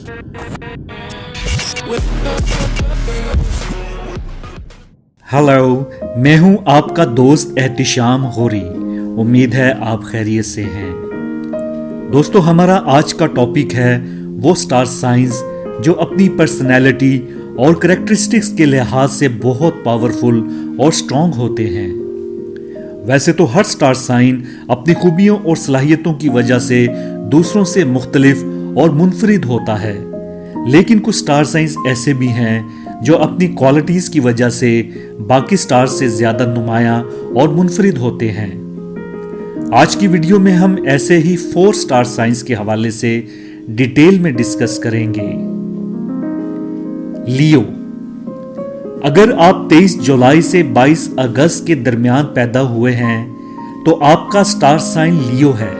Hello, मैं हूं आपका दोस्त एहतिशाम गौरी। उम्मीद है आप खैरियत से हैं। दोस्तों, हमारा आज का टॉपिक है वो स्टार साइंस जो अपनी पर्सनैलिटी और कैरेक्टरिस्टिक्स के लिहाज से बहुत पावरफुल और स्ट्रॉन्ग होते हैं। वैसे तो हर स्टार साइन अपनी खूबियों और सलाहियतों की वजह से दूसरों से मुख्तलिफ और मुनफरिद होता है, लेकिन कुछ स्टार साइंस ऐसे भी हैं जो अपनी क्वालिटीज की वजह से बाकी स्टार्स से ज्यादा नुमायां और मुनफरिद होते हैं। आज की वीडियो में हम ऐसे ही 4 स्टार साइंस के हवाले से डिटेल में डिस्कस करेंगे। लियो। अगर आप 23 जुलाई से 22 अगस्त के दरमियान पैदा हुए हैं तो आपका स्टार साइन लियो है।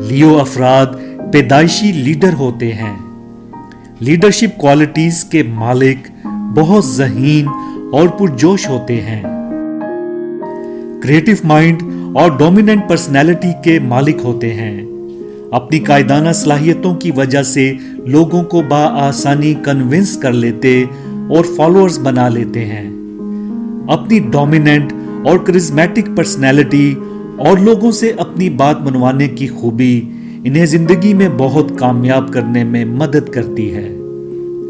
लियो अफराद पैदाइशी लीडर होते हैं। लीडरशिप क्वालिटीज के मालिक बहुत ज़हीन और पुरजोश होते हैं। क्रिएटिव माइंड और डोमिनेंट पर्सनैलिटी के मालिक होते हैं। अपनी कायदाना सलाहियतों की वजह से लोगों को बाआसानी कन्विंस कर लेते और फॉलोअर्स बना लेते हैं। अपनी डोमिनेंट और करिश्मेटिक पर्सनैलिटी और लोगों से अपनी बात मनवाने की खूबी इन्हें जिंदगी में बहुत कामयाब करने में मदद करती है।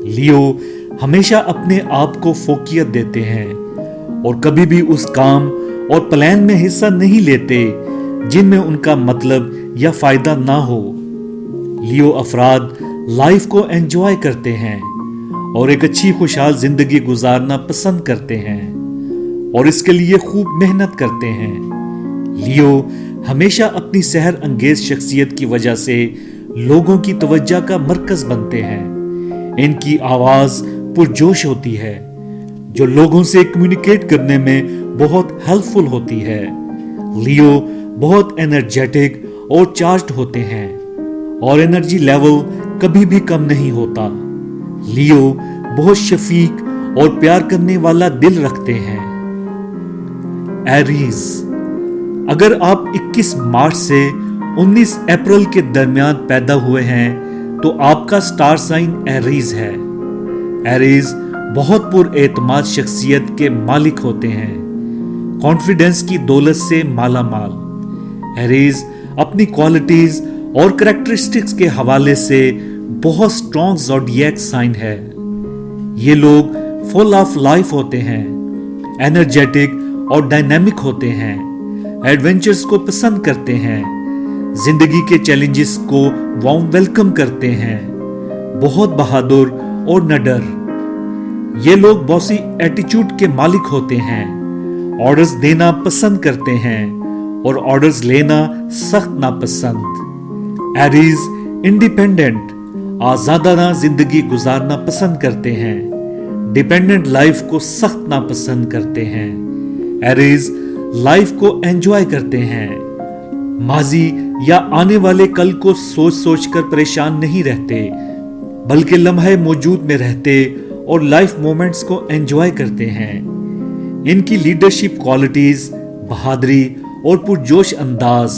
लियो हमेशा अपने आप को फोकियत देते हैं और कभी भी उस काम और प्लान में हिस्सा नहीं लेते जिनमें उनका मतलब या फायदा ना हो। लियो अफराद लाइफ को एंजॉय करते हैं और एक अच्छी खुशहाल जिंदगी गुजारना पसंद करते हैं और इसके लिए खूब मेहनत करते हैं। लियो हमेशा अपनी सहर अंगेज शख्सियत की वजह से लोगों की तवज्जो का मरकज बनते हैं। इनकी आवाज पुरजोश होती है जो लोगों से कम्युनिकेट करने में बहुत हेल्पफुल होती है। लियो बहुत एनर्जेटिक और चार्ज्ड होते हैं और एनर्जी लेवल कभी भी कम नहीं होता। लियो बहुत शफीक और प्यार करने वाला दिल रखते हैं। एरीज। अगर आप 21 मार्च से 19 अप्रैल के दरमियान पैदा हुए हैं तो आपका स्टार साइन एरीज है। एरीज बहुत पुरएतमाद शख्सियत के मालिक होते हैं, कॉन्फिडेंस की दौलत से माला माल। एरीज अपनी क्वालिटीज और कैरेक्टरिस्टिक्स के हवाले से बहुत स्ट्रॉन्ग ज़ोडिएक साइन है। ये लोग फुल ऑफ लाइफ होते हैं, एनर्जेटिक और डायनामिक होते हैं, एडवेंचर्स को पसंद करते हैं, जिंदगी के चैलेंजेस को वार्म वेलकम करते हैं, बहुत बहादुर और निडर। ये लोग बॉसी एटीट्यूड के मालिक होते हैं, ऑर्डर्स देना पसंद करते हैं और ऑर्डर्स लेना सख्त नापसंद। एरीज इंडिपेंडेंट आजादाना जिंदगी गुजारना पसंद करते हैं, डिपेंडेंट लाइफ को सख्त नापसंद करते हैं। एरीज लाइफ को एंजॉय करते हैं, माजी या आने वाले कल को सोच सोच कर परेशान नहीं रहते, बल्कि लम्हे मौजूद में रहते और लाइफ मोमेंट्स को एंजॉय करते हैं। इनकी लीडरशिप क्वालिटीज, बहादुरी और पुरजोश अंदाज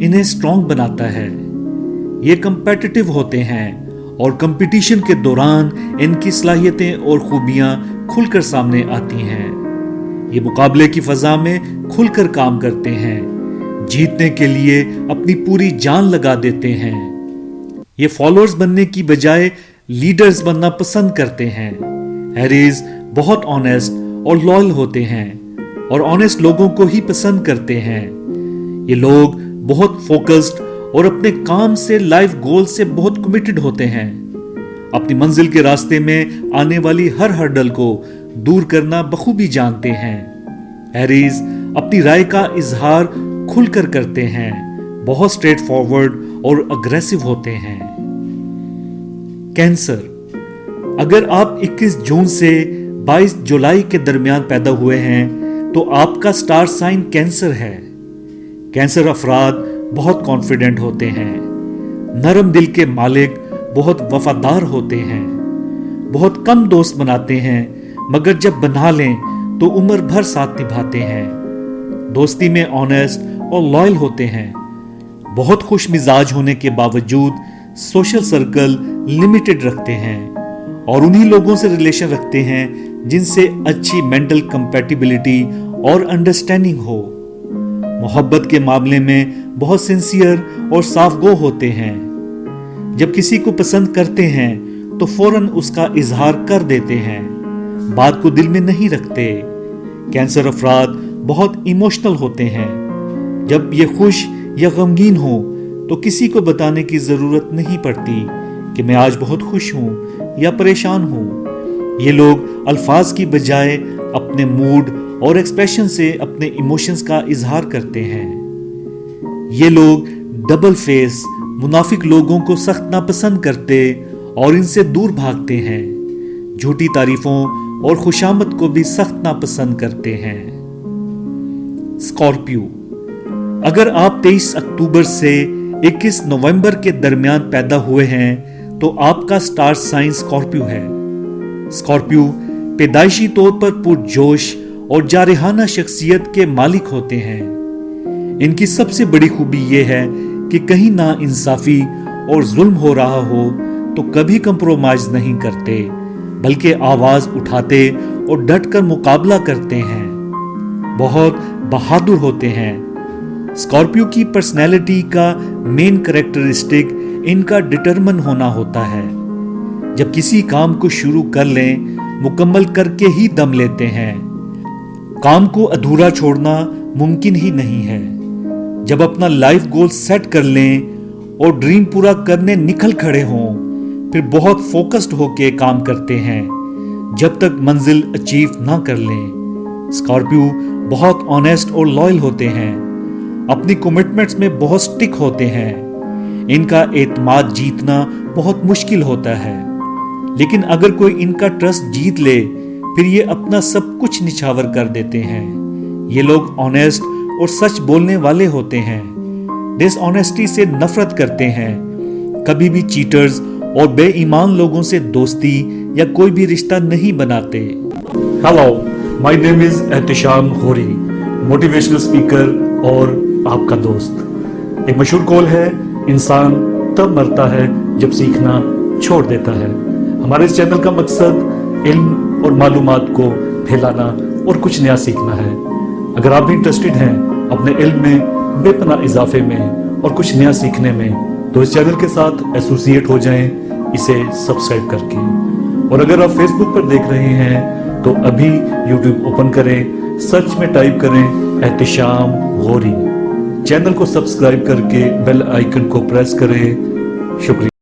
इन्हें स्ट्रॉन्ग बनाता है। ये कंपेटिटिव होते हैं और कंपटीशन के दौरान इनकी सलाहियतें और खूबियां खुलकर सामने आती हैं। ये मुकाबले की फजा में खुलकर काम करते हैं, जीतने के लिए अपनी पूरी जान लगा देते हैं। ये फॉलोअर्स बनने की बजाय लीडर्स बनना पसंद करते हैं। एरीज बहुत ऑनेस्ट और लॉयल होते हैं और ऑनेस्ट लोगों को ही पसंद करते हैं। ये लोग बहुत फोकस्ड और अपने काम से, लाइफ गोल से बहुत कमिटेड होते हैं। अपनी मंजिल के रास्ते में आने वाली हर हर्डल को दूर करना बखूबी जानते हैं। एरीज अपनी राय का इजहार खुलकर करते हैं, बहुत स्ट्रेट फॉरवर्ड और अग्रेसिव होते हैं। कैंसर। अगर आप 21 जून से 22 जुलाई के दरमियान पैदा हुए हैं तो आपका स्टार साइन कैंसर है। कैंसर अफराद बहुत कॉन्फिडेंट होते हैं, नरम दिल के मालिक, बहुत वफादार होते हैं, बहुत कम दोस्त बनाते हैं मगर जब बना लें तो उम्र भर साथ निभाते हैं। दोस्ती में ऑनेस्ट और लॉयल होते हैं। बहुत खुश मिजाज होने के बावजूद सोशल सर्कल लिमिटेड रखते हैं और उन्हीं लोगों से रिलेशन रखते हैं जिनसे अच्छी मेंटल कंपैटिबिलिटी और अंडरस्टैंडिंग हो। मोहब्बत के मामले में बहुत सिंसियर और साफगो होते हैं। जब किसी को पसंद करते हैं तो फौरन उसका इजहार कर देते हैं, बात को दिल में नहीं रखते। कैंसर अफराद बहुत इमोशनल होते हैं। जब ये खुश या गमगीन हो तो किसी को बताने की जरूरत नहीं पड़ती कि मैं आज बहुत खुश हूं या परेशान हूं। ये लोग अल्फाज की बजाय अपने मूड और एक्सप्रेशन से अपने इमोशंस का इजहार करते हैं। ये लोग डबल फेस मुनाफिक लोगों को सख्त नापसंद करते और इनसे दूर भागते हैं। झूठी तारीफों और खुशामद को भी सख्त नापसंद करते हैं। स्कॉर्पियो, अगर आप 23 अक्टूबर से 21 नवंबर के दरमियान पैदा हुए हैं तो आपका स्टार साइन स्कॉर्पियो है। स्कॉर्पियो पैदाइशी तौर पर पुरजोश और जारहाना शख्सियत के मालिक होते हैं। इनकी सबसे बड़ी खूबी यह है कि कहीं ना इंसाफी और जुल्म हो रहा हो तो कभी कंप्रोमाइज नहीं करते, बल्कि आवाज उठाते और डटकर मुकाबला करते हैं। बहुत बहादुर होते हैं। स्कॉर्पियो की पर्सनैलिटी का मेन कैरेक्टरिस्टिक इनका डिटरमिन होना होता है। जब किसी काम को शुरू कर लें, मुकम्मल करके ही दम लेते हैं। काम को अधूरा छोड़ना मुमकिन ही नहीं है। जब अपना लाइफ गोल सेट कर लें और ड्रीम पूरा करने निकल खड़े हों, फिर बहुत फोकस्ड होके काम करते हैं जब तक मंजिल अचीव ना कर लें। स्कॉर्पियो बहुत ऑनेस्ट और लॉयल होते हैं। अपनी कमिटमेंट्स में बहुत स्टिक होते हैं। इनका एतमाद जीतना बहुत मुश्किल होता है, लेकिन अगर कोई इनका ट्रस्ट जीत ले फिर ये अपना सब कुछ निछावर कर देते हैं। ये लोग ऑनेस्ट और सच बोलने वाले होते हैं। डिसऑनेस्टी से नफरत करते हैं। कभी भी चीटर्स और बेईमान लोगों से दोस्ती या कोई भी रिश्ता नहीं बनाते। Hello, my name is Ehtisham Gauri, motivational speaker और आपका दोस्त। एक मशहूर कॉल है, इंसान तब मरता है जब सीखना छोड़ देता है। हमारे इस चैनल का मकसद इल्म और मालूमात को फैलाना और कुछ नया सीखना है। अगर आप भी इंटरेस्टेड हैं अपने इल्म में बेपनाह इजाफे में और कुछ नया सीखने में, तो इस चैनल के साथ एसोसिएट हो जाएं इसे सब्सक्राइब करके। और अगर आप फेसबुक पर देख रहे हैं तो अभी यूट्यूब ओपन करें, सर्च में टाइप करें एहतिशाम गौरी। चैनल को सब्सक्राइब करके बेल आइकन को प्रेस करें। शुक्रिया।